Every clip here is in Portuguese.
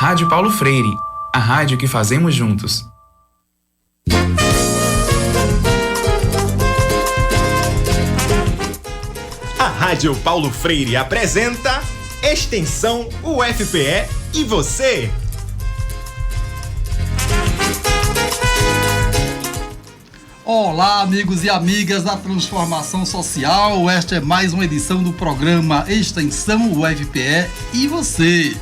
Rádio Paulo Freire, a rádio que fazemos juntos. A Rádio Paulo Freire apresenta Extensão UFPE e você. Olá, amigos e amigas da Transformação Social. Esta é mais uma edição do programa Extensão UFPE e você.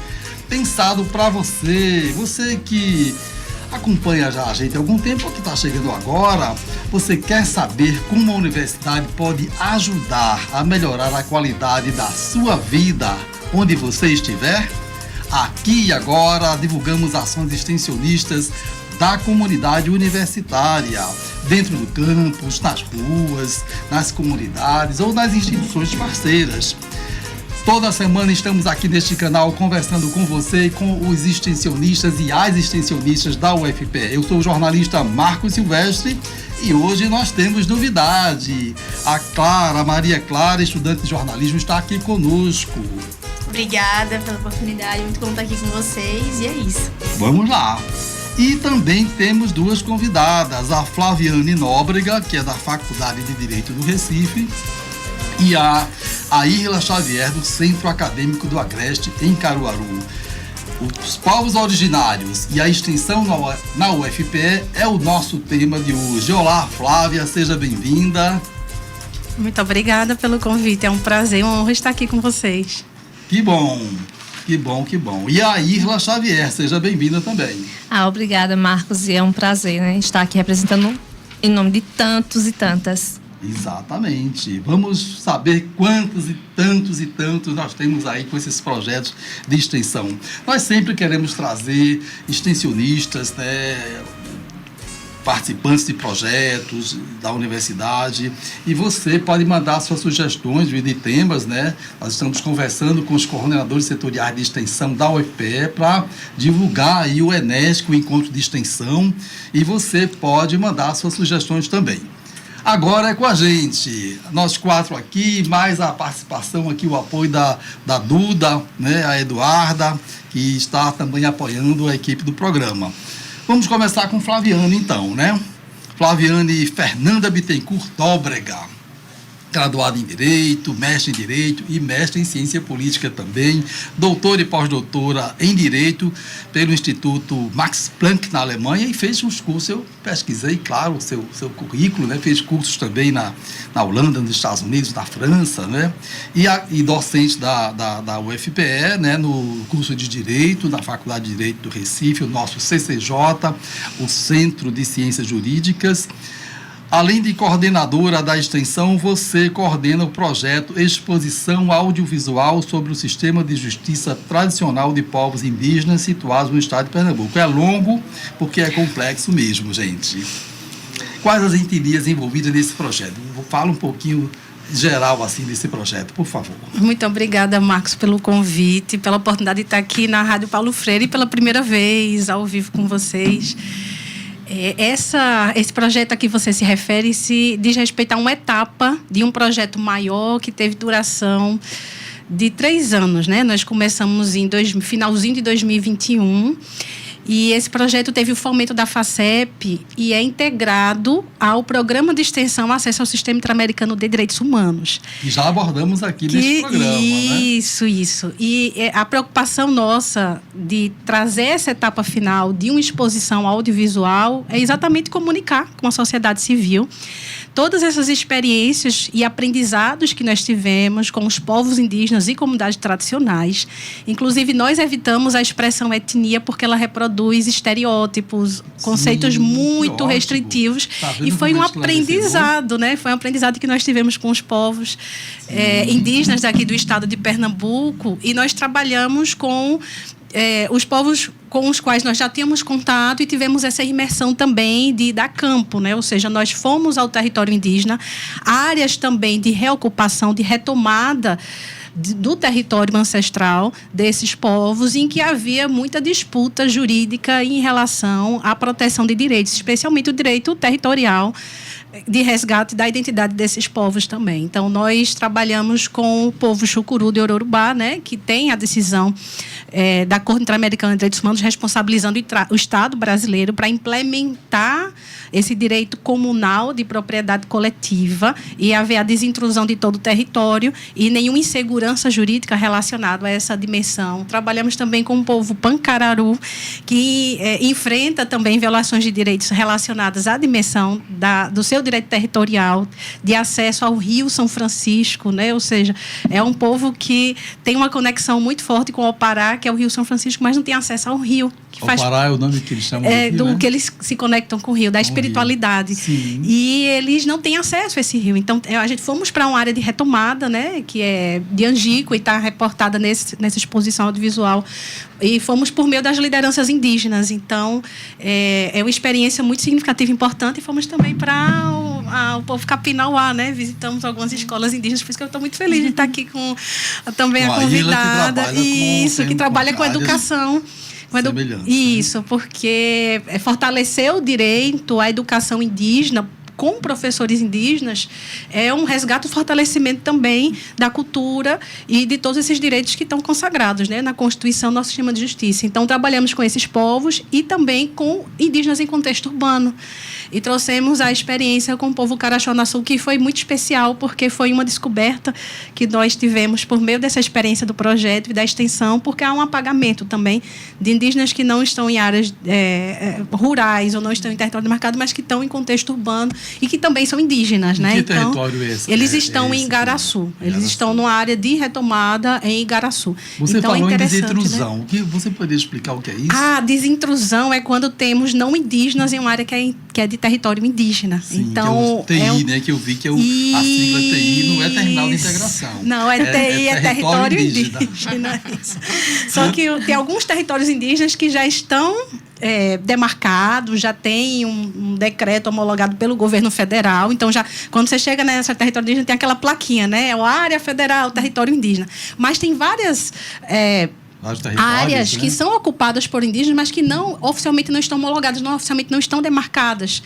Pensado para você, você que acompanha já a gente há algum tempo ou que está chegando agora, você quer saber como a universidade pode ajudar a melhorar a qualidade da sua vida onde você estiver? Aqui e agora divulgamos ações extensionistas da comunidade universitária, dentro do campus, nas ruas, nas comunidades ou nas instituições parceiras. Toda semana estamos aqui neste canal conversando com você e com os extensionistas e as extensionistas da UFPE. Eu sou o jornalista Marcos Silvestre e hoje nós temos novidade. A Maria Clara, estudante de jornalismo, está aqui conosco. Obrigada pela oportunidade, muito bom estar aqui com vocês e é isso. Vamos lá. E também temos duas convidadas, a Flaviane Nóbrega, que é da Faculdade de Direito do Recife, e a Irla Xavier, do Centro Acadêmico do Agreste, em Caruaru. Os povos originários e a extensão na UFPE é o nosso tema de hoje. Olá, Flávia, seja bem-vinda. Muito obrigada pelo convite, é um prazer, uma honra estar aqui com vocês. Que bom. Que bom, que bom. E a Irla Xavier, seja bem-vinda também. Obrigada, Marcos, e é um prazer, né, estar aqui representando em nome de tantos e tantas. Exatamente. Vamos saber quantos e tantos nós temos aí com esses projetos de extensão. Nós sempre queremos trazer extensionistas, né, participantes de projetos da universidade, e você pode mandar suas sugestões de temas, né? Nós estamos conversando com os coordenadores setoriais de extensão da UFPE para divulgar aí o ENESC, o encontro de extensão, e você pode mandar suas sugestões também. Agora é com a gente, nós quatro aqui, mais a participação aqui, o apoio da Duda, né, a Eduarda, que está também apoiando a equipe do programa. Vamos começar com Flaviane, então, né? Flaviane Fernanda Bittencourt Nóbrega, graduada em Direito, mestre em Direito e mestre em Ciência Política também, doutora e pós-doutora em Direito pelo Instituto Max Planck na Alemanha e fez uns cursos, eu pesquisei, claro, o seu currículo, né? Fez cursos também na Holanda, nos Estados Unidos, na França, né? E docente da UFPE, né? No curso de Direito, na Faculdade de Direito do Recife, o nosso CCJ, o Centro de Ciências Jurídicas. Além de coordenadora da extensão, você coordena o projeto Exposição Audiovisual sobre o Sistema de Justiça Tradicional de Povos Indígenas situados no estado de Pernambuco. É longo porque é complexo mesmo, gente. Quais as entidades envolvidas nesse projeto? Fala um pouquinho geral assim desse projeto, por favor. Muito obrigada, Marcos, pelo convite, pela oportunidade de estar aqui na Rádio Paulo Freire pela primeira vez, ao vivo com vocês. Esse projeto a que você se refere se diz respeito a uma etapa de um projeto maior que teve duração de 3 anos, né? Nós começamos em finalzinho de 2021 e esse projeto teve o fomento da FACEP e é integrado ao Programa de Extensão Acesso ao Sistema Interamericano de Direitos Humanos. E já abordamos aqui nesse programa, Isso. E a preocupação nossa de trazer essa etapa final de uma exposição audiovisual é exatamente comunicar com a sociedade civil todas essas experiências e aprendizados que nós tivemos com os povos indígenas e comunidades tradicionais. Inclusive, nós evitamos a expressão etnia porque ela reproduz estereótipos, conceitos muito restritivos. E foi um aprendizado, né? Foi um aprendizado que nós tivemos com os povos indígenas daqui do estado de Pernambuco, e nós trabalhamos com os povos com os quais nós já tínhamos contato e tivemos essa imersão também de dar campo, né? Ou seja, nós fomos ao território indígena, áreas também de reocupação, de retomada do território ancestral desses povos, em que havia muita disputa jurídica em relação à proteção de direitos, especialmente o direito territorial de resgate da identidade desses povos também. Então, nós trabalhamos com o povo Xucuru de Ororubá, né, que tem a decisão da Corte Interamericana de Direitos Humanos responsabilizando o Estado brasileiro para implementar esse direito comunal de propriedade coletiva e haver a desintrusão de todo o território e nenhuma insegurança jurídica relacionada a essa dimensão. Trabalhamos também com o povo Pancararu, que enfrenta também violações de direitos relacionadas à dimensão do seu direito territorial, de acesso ao Rio São Francisco, né? Ou seja, é um povo que tem uma conexão muito forte com o Pará, que é o Rio São Francisco, mas não tem acesso ao rio. O Pará é o nome que eles chamam do né? que eles se conectam com o rio, da espiritualidade. Sim. E eles não têm acesso a esse rio. Então, a gente fomos para uma área de retomada, né, que é de Angico e está reportada nessa exposição audiovisual. E fomos por meio das lideranças indígenas. Então, é uma experiência muito significativa e importante. E fomos também para o povo Capinauá, né? Visitamos algumas escolas indígenas. Por isso que eu estou muito feliz de estar aqui com também a convidada. Que trabalha com educação. Isso, porque fortalecer o direito à educação indígena com professores indígenas é um resgate e fortalecimento também da cultura e de todos esses direitos que estão consagrados, né, na Constituição do nosso sistema de justiça. Então, trabalhamos com esses povos e também com indígenas em contexto urbano. E trouxemos a experiência com o povo Caraxó-Naçu, que foi muito especial, porque foi uma descoberta que nós tivemos por meio dessa experiência do projeto e da extensão, porque há um apagamento também de indígenas que não estão em áreas rurais ou não estão em território demarcado, mas que estão em contexto urbano e que também são indígenas, né? Que então, território é esse? Eles estão em Igaraçu. Eles estão numa área de retomada em Igaraçu. Você então, falou é em desintrusão. Né? Você poderia explicar o que é isso? A desintrusão é quando temos não indígenas em uma área que é de território indígena. Sim, então, que é o TI, né? Que eu vi que a sigla TI não é terminal de integração. Não, TI é território indígena. Isso. Só que tem alguns territórios indígenas que já estão demarcados, já tem um decreto homologado pelo governo federal. Então, quando você chega nessa território indígena, tem aquela plaquinha, né? É a área federal, território indígena. Mas tem várias áreas, né, que são ocupadas por indígenas, mas que oficialmente não estão homologadas, oficialmente não estão demarcadas.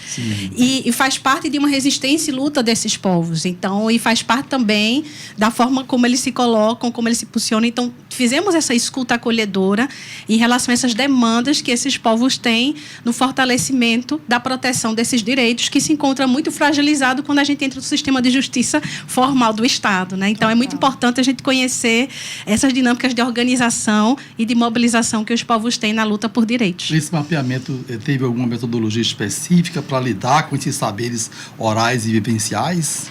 E faz parte de uma resistência e luta desses povos. Então, e faz parte também da forma como eles se colocam, como eles se posicionam. Então, fizemos essa escuta acolhedora em relação a essas demandas que esses povos têm no fortalecimento da proteção desses direitos, que se encontra muito fragilizado quando a gente entra no sistema de justiça formal do Estado, né? Então, é muito importante a gente conhecer essas dinâmicas de organização e de mobilização que os povos têm na luta por direitos. Esse mapeamento teve alguma metodologia específica para lidar com esses saberes orais e vivenciais?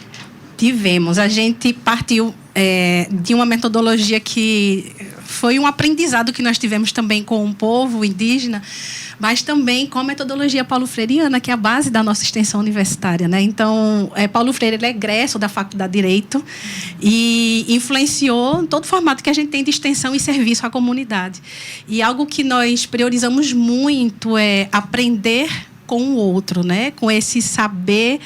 Tivemos. A gente partiu de uma metodologia que foi um aprendizado que nós tivemos também com o povo indígena, mas também com a metodologia paulo-freiriana, que é a base da nossa extensão universitária, né? Então, Paulo Freire ele é egresso da Faculdade de Direito e influenciou todo o formato que a gente tem de extensão e serviço à comunidade. E algo que nós priorizamos muito é aprender com o outro, né? Com esse saber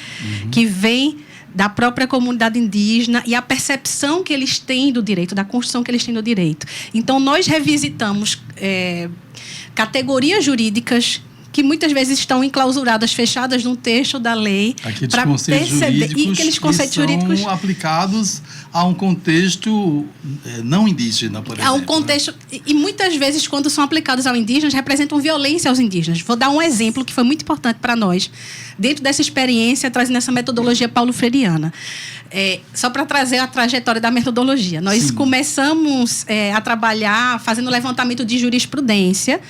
que vem da própria comunidade indígena e a percepção que eles têm do direito, da construção que eles têm do direito. Então, nós revisitamos categorias jurídicas que muitas vezes estão enclausuradas, fechadas num texto da lei, para perceber e aqueles conceitos jurídicos são aplicados a um contexto não indígena, por exemplo. A um contexto, né? E muitas vezes, quando são aplicados ao indígenas, representam violência aos indígenas. Vou dar um exemplo que foi muito importante para nós, dentro dessa experiência, trazendo essa metodologia paulo-freiriana. Só para trazer a trajetória da metodologia. Nós começamos a trabalhar fazendo levantamento de jurisprudência,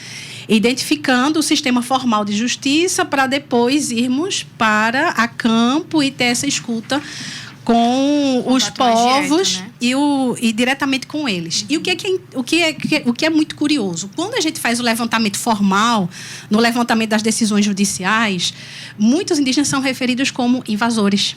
identificando o sistema formal de justiça para depois irmos para a campo e ter essa escuta com os povos direto, né? e diretamente com eles. E o que é muito curioso, quando a gente faz o levantamento formal, no levantamento das decisões judiciais, muitos indígenas são referidos como invasores,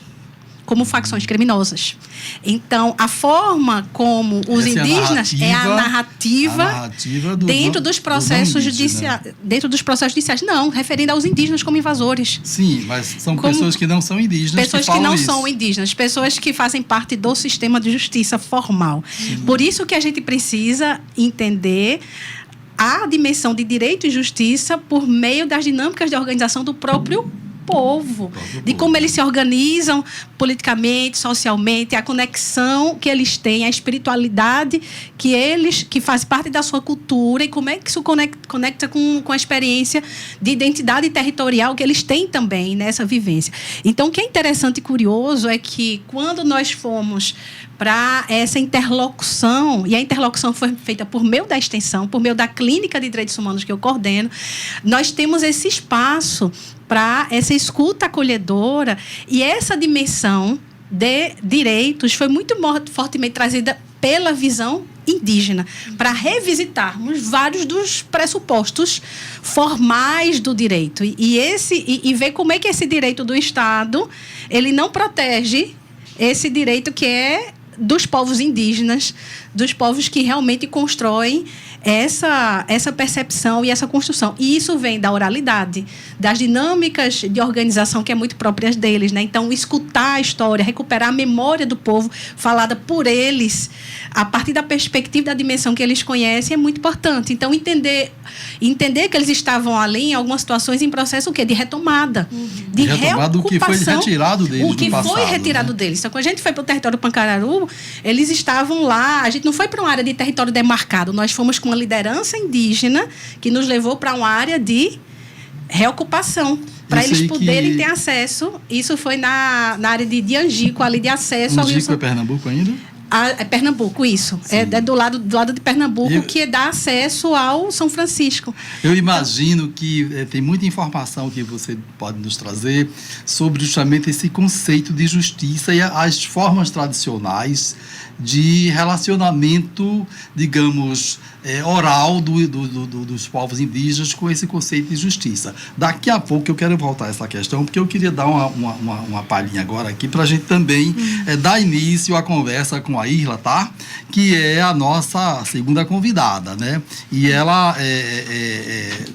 como facções criminosas. Então, a forma como os indígenas é a narrativa dentro dos processos judiciais. Dentro dos processos judiciais. Não, referindo aos indígenas como invasores. Sim, mas são pessoas que não são indígenas. Pessoas que não são indígenas, pessoas que fazem parte do sistema de justiça formal. Sim. Por isso que a gente precisa entender a dimensão de direito e justiça por meio das dinâmicas de organização do próprio povo, de como eles se organizam politicamente, socialmente, a conexão que eles têm, a espiritualidade que faz parte da sua cultura e como é que isso conecta com a experiência de identidade territorial que eles têm também nessa vivência. Então, o que é interessante e curioso é que quando nós fomos para essa interlocução, e a interlocução foi feita por meio da extensão, por meio da Clínica de Direitos Humanos que eu coordeno, nós temos esse espaço para essa escuta acolhedora, e essa dimensão de direitos foi muito fortemente trazida pela visão indígena, para revisitarmos vários dos pressupostos formais do direito e ver como é que esse direito do Estado ele não protege esse direito que é dos povos indígenas, dos povos que realmente constroem essa percepção e essa construção. E isso vem da oralidade, das dinâmicas de organização que é muito próprias deles, né? Então, escutar a história, recuperar a memória do povo falada por eles, a partir da perspectiva da dimensão que eles conhecem, é muito importante. Então, entender que eles estavam ali, em algumas situações, em processo o quê? De retomada. De reocupação. O que foi retirado deles o que no passado, foi retirado deles. Então, quando a gente foi para o território Pancararu, eles estavam lá, a gente não foi para uma área de território demarcado, nós fomos com uma liderança indígena que nos levou para uma área de reocupação, para eles poderem ter acesso. Isso foi na área de Angico, ali de acesso ao Rio Angico é Pernambuco ainda? É Pernambuco, isso. É do lado de Pernambuco, que dá acesso ao São Francisco. Eu imagino que tem muita informação que você pode nos trazer sobre justamente esse conceito de justiça e as formas tradicionais de relacionamento, digamos, oral dos povos indígenas com esse conceito de justiça. Daqui a pouco eu quero voltar a essa questão, porque eu queria dar uma palhinha agora aqui para a gente também dar início à conversa com a Irla, tá? Que é a nossa segunda convidada, né? E ela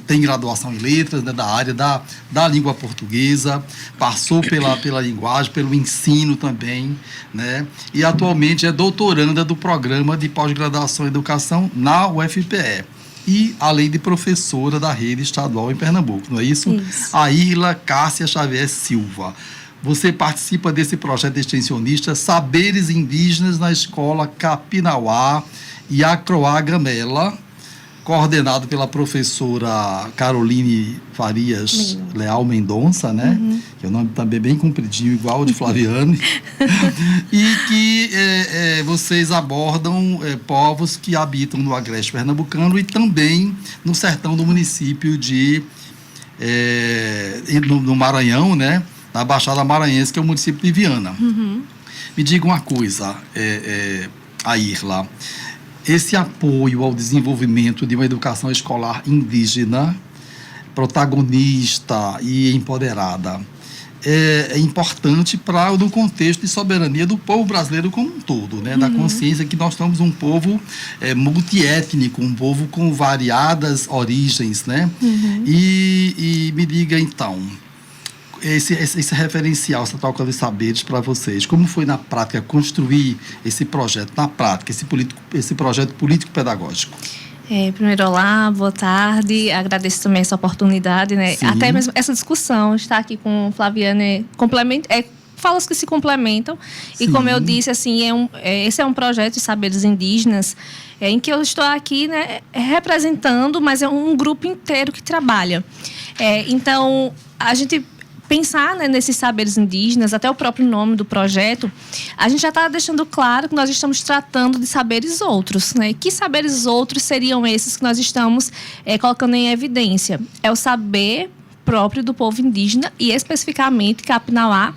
tem graduação em letras, né, da área da língua portuguesa, passou pela linguagem, pelo ensino também, né? E atualmente é doutoranda do programa de pós-graduação em educação na UFPE. E, além de professora da rede estadual em Pernambuco, não é isso? Isso. A Irla Cássia Xavier Silva. Você participa desse projeto extensionista Saberes Indígenas na Escola Capinauá e Acroá Gamela, coordenado pela professora Caroline Farias Leal Mendonça, né? Que é um nome também bem compridinho, igual o de Flaviane. E que vocês abordam povos que habitam no agreste pernambucano e também no sertão do município no Maranhão, né? Na Baixada Maranhense, que é o município de Viana. Me diga uma coisa, a Irla. Esse apoio ao desenvolvimento de uma educação escolar indígena, protagonista e empoderada, é importante para o contexto de soberania do povo brasileiro como um todo, né? Da consciência que nós somos um povo multiétnico, um povo com variadas origens, né? E me diga, então, esse referencial, essa troca de saberes para vocês, como foi na prática construir esse projeto, na prática, esse projeto político-pedagógico? Primeiro, olá, boa tarde, agradeço também essa oportunidade, né? Sim. Até mesmo essa discussão, estar aqui com Flaviane, falas que se complementam. Sim. E como eu disse, assim, esse é um projeto de saberes indígenas, em que eu estou aqui, né, representando, mas é um grupo inteiro que trabalha. Então, a gente pensar, né, nesses saberes indígenas, até o próprio nome do projeto, a gente já está deixando claro que nós estamos tratando de saberes outros, né? Que saberes outros seriam esses que nós estamos colocando em evidência? É o saber próprio do povo indígena e especificamente Capinauá,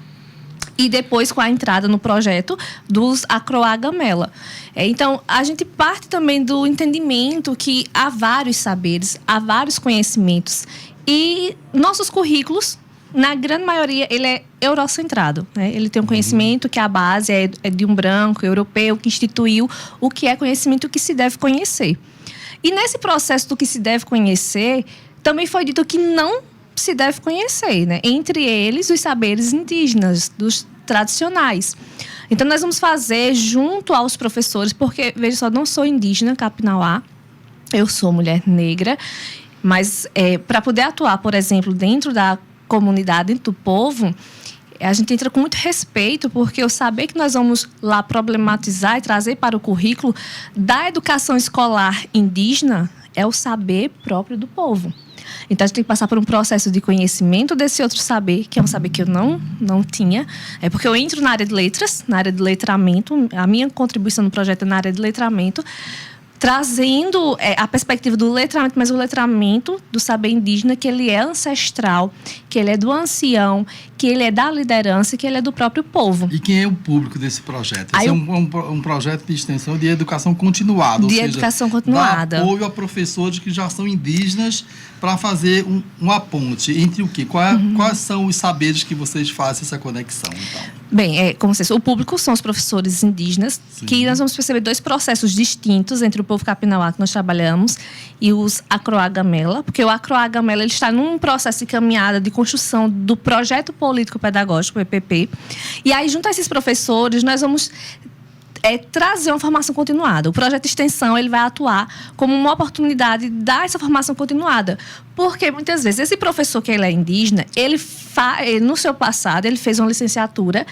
e depois com a entrada no projeto dos Acroá Gamela. Então, a gente parte também do entendimento que há vários saberes, há vários conhecimentos, e nossos currículos, na grande maioria, ele é eurocentrado, né? Ele tem um conhecimento que a base é de um branco europeu que instituiu o que é conhecimento, o que se deve conhecer. E nesse processo do que se deve conhecer, também foi dito que não se deve conhecer, né? Entre eles, os saberes indígenas, dos tradicionais. Então, nós vamos fazer junto aos professores, porque, veja só, não sou indígena, Capinauá, eu sou mulher negra, mas para poder atuar, por exemplo, dentro da comunidade, dentro do povo, a gente entra com muito respeito, porque o saber que nós vamos lá problematizar e trazer para o currículo da educação escolar indígena é o saber próprio do povo. Então, a gente tem que passar por um processo de conhecimento desse outro saber, que é um saber que eu não tinha. É porque eu entro na área de letras, na área de letramento, a minha contribuição no projeto é na área de letramento, trazendo a perspectiva do letramento, mas o letramento do saber indígena, que ele é ancestral, que ele é do ancião, que ele é da liderança, que ele é do próprio povo. E quem é o público desse projeto? Esse é um projeto de extensão de educação continuada. De educação continuada. Dá apoio a professores que já são indígenas para fazer uma ponte entre o quê? Quais são os saberes que vocês fazem essa conexão, então? Bem, como se o público são os professores indígenas, sim, que nós vamos perceber 2 processos distintos entre o povo Capinauá que nós trabalhamos e os Acroagamela, porque o Acroagamela ele está num processo de caminhada de construção do projeto político-pedagógico, o EPP, e aí junto a esses professores nós vamos trazer uma formação continuada. O projeto de extensão ele vai atuar como uma oportunidade de dar essa formação continuada. Porque, muitas vezes, esse professor que ele é indígena, no seu passado, ele fez uma licenciatura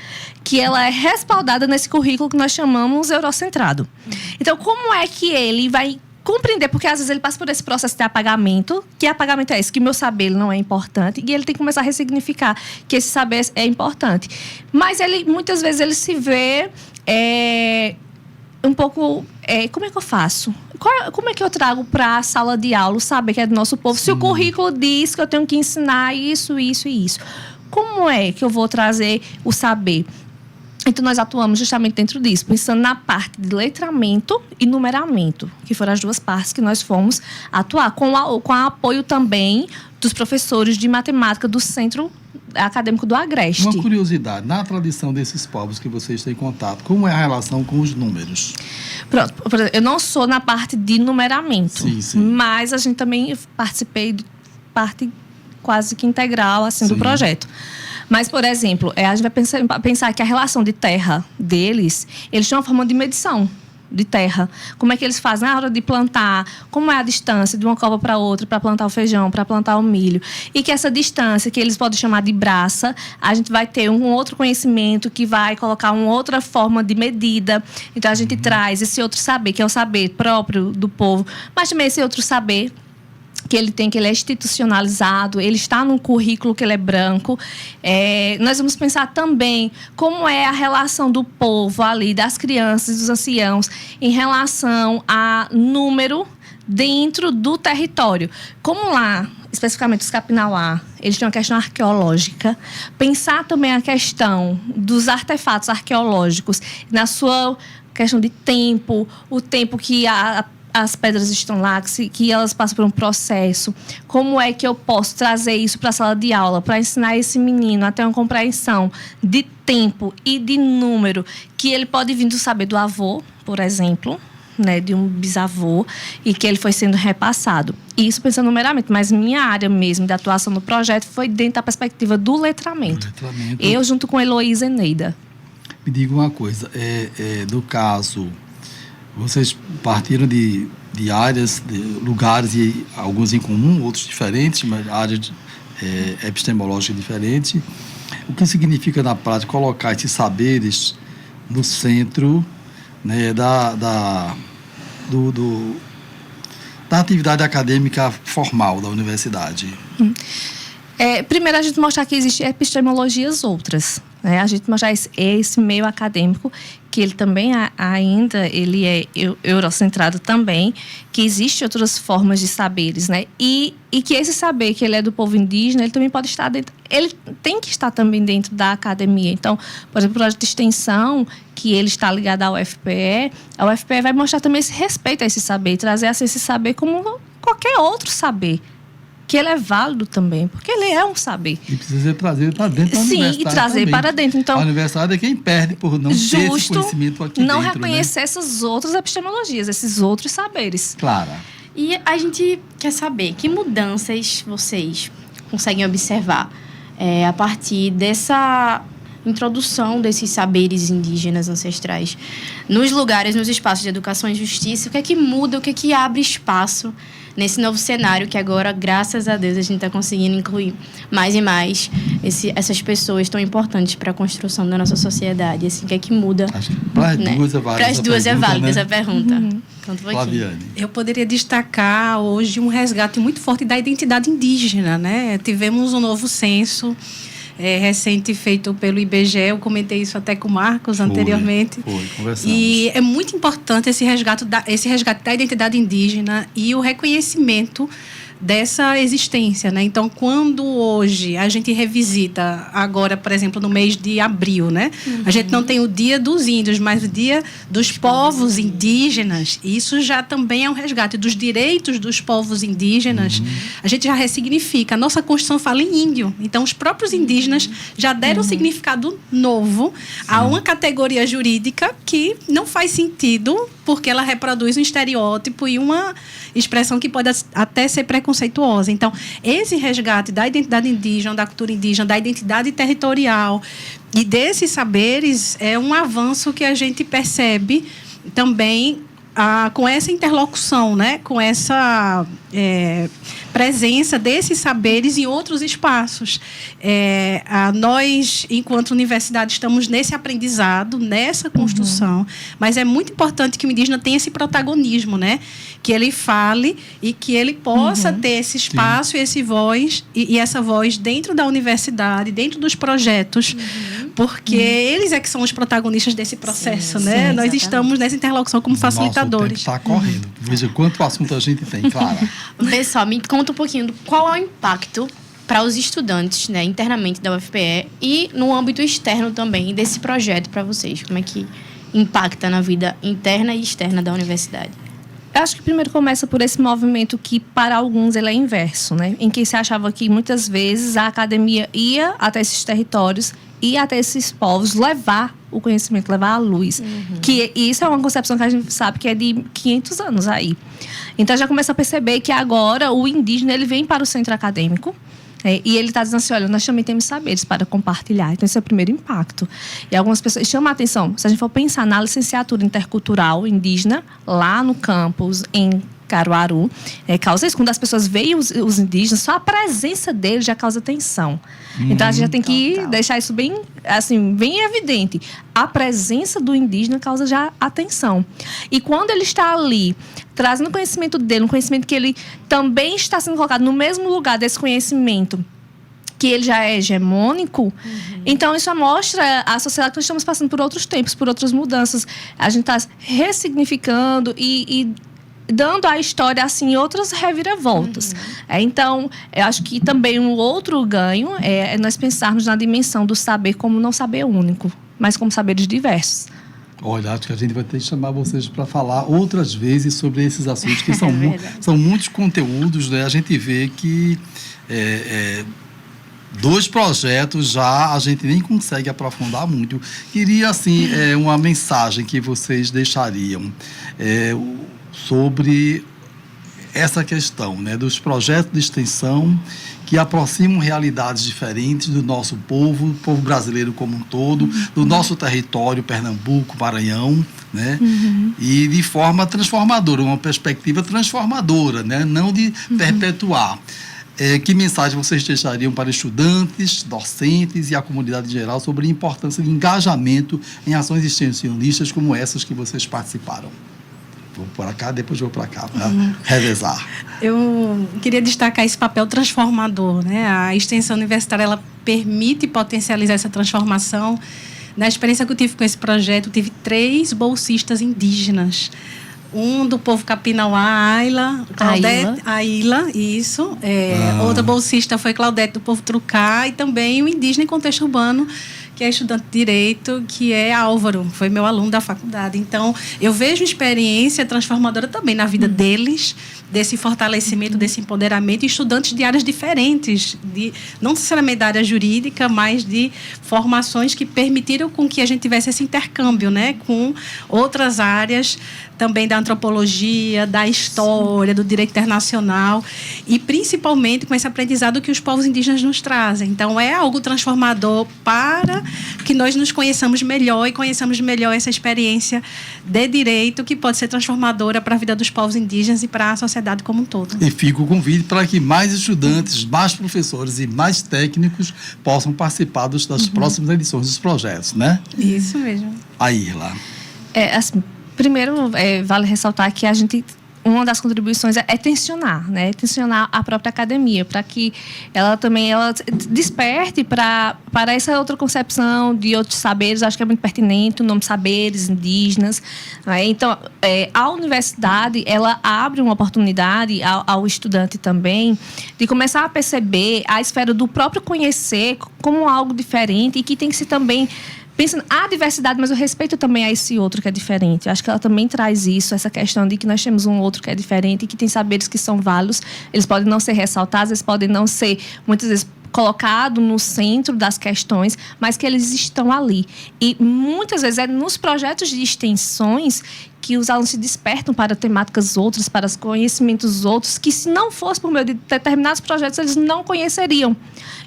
que ela é respaldada nesse currículo que nós chamamos eurocentrado. Então, como é que ele vai compreender? Porque, às vezes, ele passa por esse processo de apagamento. Que apagamento é esse? Que o meu saber não é importante. E ele tem que começar a ressignificar que esse saber é importante. Mas, muitas vezes, ele se vê um pouco... como é que eu faço? Como é que eu trago para a sala de aula o saber que é do nosso povo? Sim. Se o currículo diz que eu tenho que ensinar isso, isso e isso. Como é que eu vou trazer o saber? Então, nós atuamos justamente dentro disso, pensando na parte de letramento e numeramento, que foram as 2 partes que nós fomos atuar, com o apoio também dos professores de matemática do Centro Acadêmico do Agreste. Uma curiosidade, na tradição desses povos que vocês têm contato, como é a relação com os números? Pronto, por exemplo, eu não sou na parte de numeramento, sim. Mas a gente também participei de parte quase que integral assim, do projeto. Mas, por exemplo, a gente vai pensar que a relação de terra deles, eles têm uma forma de medição de terra. Como é que eles fazem na hora de plantar, como é a distância de uma cova para outra para plantar o feijão, para plantar o milho. E que essa distância, que eles podem chamar de braça, a gente vai ter um outro conhecimento que vai colocar uma outra forma de medida. Então, a gente traz esse outro saber, que é o saber próprio do povo, mas também esse outro saber que ele é institucionalizado, ele está num currículo que ele é branco. Nós vamos pensar também como é a relação do povo ali, das crianças, dos anciãos, em relação a número dentro do território. Como lá, especificamente os Capinauá, eles têm uma questão arqueológica, pensar também a questão dos artefatos arqueológicos, na sua questão de tempo, o tempo que as pedras estão lá, que elas passam por um processo. Como é que eu posso trazer isso para a sala de aula, para ensinar esse menino a ter uma compreensão de tempo e de número, que ele pode vir do saber do avô, por exemplo, né, de um bisavô, e que ele foi sendo repassado. Isso pensando numeramente, mas minha área mesmo de atuação no projeto foi dentro da perspectiva do letramento. Eu junto com Heloísa e Neida. Me diga uma coisa, do caso... Vocês partiram de áreas, de lugares, e alguns em comum, outros diferentes, mas áreas epistemológicas diferentes. O que significa, na prática, colocar esses saberes no centro, né, da atividade acadêmica formal da universidade? Primeiro, a gente mostrar que existem epistemologias outras. Né? A gente mostrar esse meio acadêmico, que ele também ainda ele é eurocentrado também, que existem outras formas de saberes, né? E que esse saber que ele é do povo indígena, ele também pode estar dentro, ele tem que estar também dentro da academia. Então, por exemplo, o projeto de extensão, que ele está ligado ao UFPE, a UFPE vai mostrar também esse respeito a esse saber, trazer assim, esse saber como qualquer outro saber, que ele é válido também, porque ele é um saber. E precisa trazer para dentro da universidade. Sim, e trazer também. Para dentro. Então, a universidade é quem perde por não ter esse conhecimento aqui não dentro. Reconhecer, né? essas outras epistemologias, esses outros saberes. Clara. E a gente quer saber que mudanças vocês conseguem observar a partir dessa introdução desses saberes indígenas ancestrais nos lugares, nos espaços de educação e justiça. O que é que muda, o que é que abre espaço nesse novo cenário que agora, graças a Deus, a gente está conseguindo incluir mais e mais essas pessoas tão importantes para a construção da nossa sociedade. Assim, o que é que muda? Acho que para as duas é válida. Para as duas é válida essa pergunta. Flaviane. Eu poderia destacar hoje um resgate muito forte da identidade indígena, né? Tivemos um novo censo recente feito pelo IBGE, eu comentei isso até com o Marcos anteriormente. Conversamos. E é muito importante esse resgate da identidade indígena e o reconhecimento dessa existência, né? Então, quando hoje a gente revisita, agora, por exemplo, no mês de abril, né? A gente não tem o Dia dos Índios, mas o Dia dos Povos Indígenas. Isso já também é um resgate dos direitos dos povos indígenas. A gente já ressignifica. A nossa Constituição fala em índio. Então, os próprios indígenas já deram um significado novo a uma categoria jurídica que não faz sentido, porque ela reproduz um estereótipo e uma expressão que pode até ser preconceituosa. Então, esse resgate da identidade indígena, da cultura indígena, da identidade territorial e desses saberes é um avanço que a gente percebe também com essa interlocução, né? Com essa presença desses saberes em outros espaços. Nós, enquanto universidade, estamos nesse aprendizado, nessa construção, mas é muito importante que o indígena tenha esse protagonismo, né? Que ele fale e que ele possa ter esse espaço e essa voz dentro da universidade, dentro dos projetos, porque eles é que são os protagonistas desse processo, né? Nós estamos nessa interlocução como facilitadores. Nosso tempo está correndo. Veja quanto assunto a gente tem, Clara. Pessoal, me conta um pouquinho qual é o impacto para os estudantes, né, internamente da UFPE e no âmbito externo também desse projeto para vocês. Como é que impacta na vida interna e externa da universidade? Eu acho que primeiro começa por esse movimento que, para alguns, ele é inverso, né? Em que se achava que, muitas vezes, a academia ia até esses territórios, ia até esses povos, levar o conhecimento, levar a luz. Que isso é uma concepção que a gente sabe que é de 500 anos aí. Então, já começa a perceber que agora o indígena ele vem para o centro acadêmico, e ele está dizendo assim, olha, nós também temos saberes para compartilhar. Então, esse é o primeiro impacto. E algumas pessoas chamam a atenção. Se a gente for pensar na licenciatura intercultural indígena, lá no campus, em Caruaru, causa isso. Quando as pessoas veem os indígenas, só a presença deles já causa tensão. Então, a gente já tem que deixar isso bem, assim, bem evidente. A presença do indígena causa já atenção. E quando ele está ali, trazendo o conhecimento dele, um conhecimento que ele também está sendo colocado no mesmo lugar desse conhecimento, que ele já é hegemônico, então isso mostra a sociedade que nós estamos passando por outros tempos, por outras mudanças. A gente está ressignificando e dando à história, assim, outras reviravoltas. Então, eu acho que também um outro ganho é nós pensarmos na dimensão do saber como não saber único, mas como saberes diversos. Olha, acho que a gente vai ter que chamar vocês para falar outras vezes sobre esses assuntos, que são muitos conteúdos, né? A gente vê que 2 projetos já a gente nem consegue aprofundar muito. Queria, assim, uma mensagem que vocês deixariam sobre essa questão, né, dos projetos de extensão que aproximam realidades diferentes do nosso povo, o povo brasileiro como um todo, do nosso território, Pernambuco, Maranhão, né, e de forma transformadora, uma perspectiva transformadora, né, não de perpetuar. Que mensagem vocês deixariam para estudantes, docentes e a comunidade em geral sobre a importância de engajamento em ações extensionistas como essas que vocês participaram? Vou para cá, depois vou para cá, para revezar. Eu queria destacar esse papel transformador, né? A extensão universitária, ela permite potencializar essa transformação. Na experiência que eu tive com esse projeto, eu tive 3 bolsistas indígenas. Um do povo Capinauá, Aila, isso. Outra bolsista foi Claudete, do povo Trucá, e também o indígena em contexto urbano, que é estudante de Direito, que é Álvaro, foi meu aluno da faculdade. Então, eu vejo experiência transformadora também na vida deles, desse fortalecimento, desse empoderamento, estudantes de áreas diferentes, não necessariamente da área jurídica, mas de formações que permitiram com que a gente tivesse esse intercâmbio, né, com outras áreas também da antropologia, da história, do direito internacional e principalmente com esse aprendizado que os povos indígenas nos trazem. Então, é algo transformador para que nós nos conheçamos melhor e conheçamos melhor essa experiência de direito que pode ser transformadora para a vida dos povos indígenas e para a sociedade como um todo. E fica o convite para que mais estudantes, mais professores e mais técnicos possam participar das próximas edições dos projetos, né? Isso mesmo. A Irla. Assim, primeiro, vale ressaltar que uma das contribuições é tensionar, né? Tensionar a própria academia, para que ela desperte para essa outra concepção de outros saberes. Acho que é muito pertinente o nome saberes indígenas, né? Então, a universidade, ela abre uma oportunidade ao estudante também de começar a perceber a esfera do próprio conhecer como algo diferente e que tem que ser também pensando a diversidade, mas o respeito também a esse outro que é diferente. Eu acho que ela também traz isso, essa questão de que nós temos um outro que é diferente e que tem saberes que são válidos. Eles podem não ser ressaltados, eles podem não ser, muitas vezes, colocado no centro das questões, mas que eles estão ali. E muitas vezes é nos projetos de extensões que os alunos se despertam para temáticas outras, para os conhecimentos outros, que se não fosse por meio de determinados projetos, eles não conheceriam.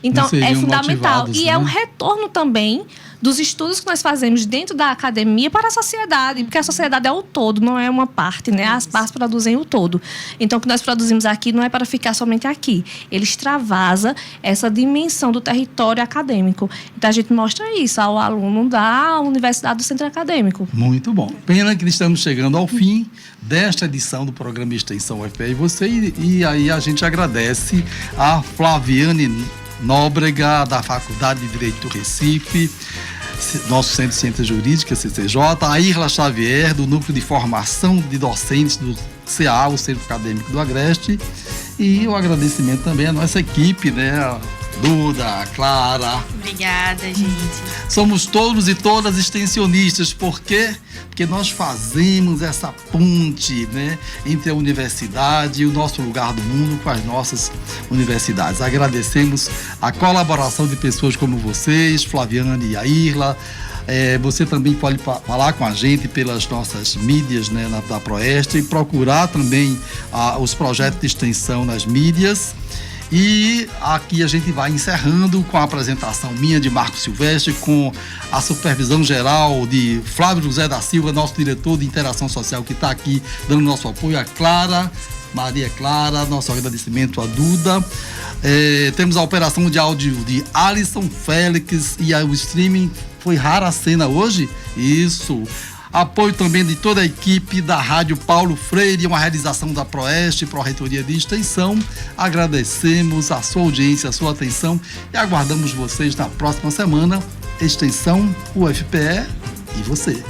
Então, é fundamental. E é um retorno também dos estudos que nós fazemos dentro da academia para a sociedade, porque a sociedade é o todo, não é uma parte, né? As partes produzem o todo. Então, o que nós produzimos aqui não é para ficar somente aqui. Ele extravasa essa dimensão do território acadêmico. Então, a gente mostra isso ao aluno da Universidade do Centro Acadêmico. Muito bom. Pena que estamos chegando ao fim desta edição do programa Extensão UFPE e você, e aí a gente agradece a Flaviane Nóbrega, da Faculdade de Direito do Recife, nosso Centro de Ciências Jurídicas, CCJ, a Irla Xavier, do Núcleo de Formação de Docentes do CA, o Centro Acadêmico do Agreste, e o agradecimento também à nossa equipe, né, a Duda, a Clara. Obrigada, gente. Somos todos e todas extensionistas, por quê? Porque nós fazemos essa ponte, né, entre a universidade e o nosso lugar do mundo com as nossas universidades. Agradecemos a colaboração de pessoas como vocês, Flaviane e a Irla. Você também pode falar com a gente pelas nossas mídias, né, da Proeste, e procurar também os projetos de extensão nas mídias. E aqui a gente vai encerrando com a apresentação minha de Marco Silvestre, com a supervisão geral de Flávio José da Silva, nosso diretor de interação social, que está aqui dando nosso apoio, a Clara, Maria Clara, nosso agradecimento à Duda. Temos a operação de áudio de Alisson Félix e o streaming. Foi rara a cena hoje? Isso. Apoio também de toda a equipe da Rádio Paulo Freire, uma realização da Proeste, Pró-Reitoria de Extensão. Agradecemos a sua audiência, a sua atenção e aguardamos vocês na próxima semana. Extensão UFPE e você.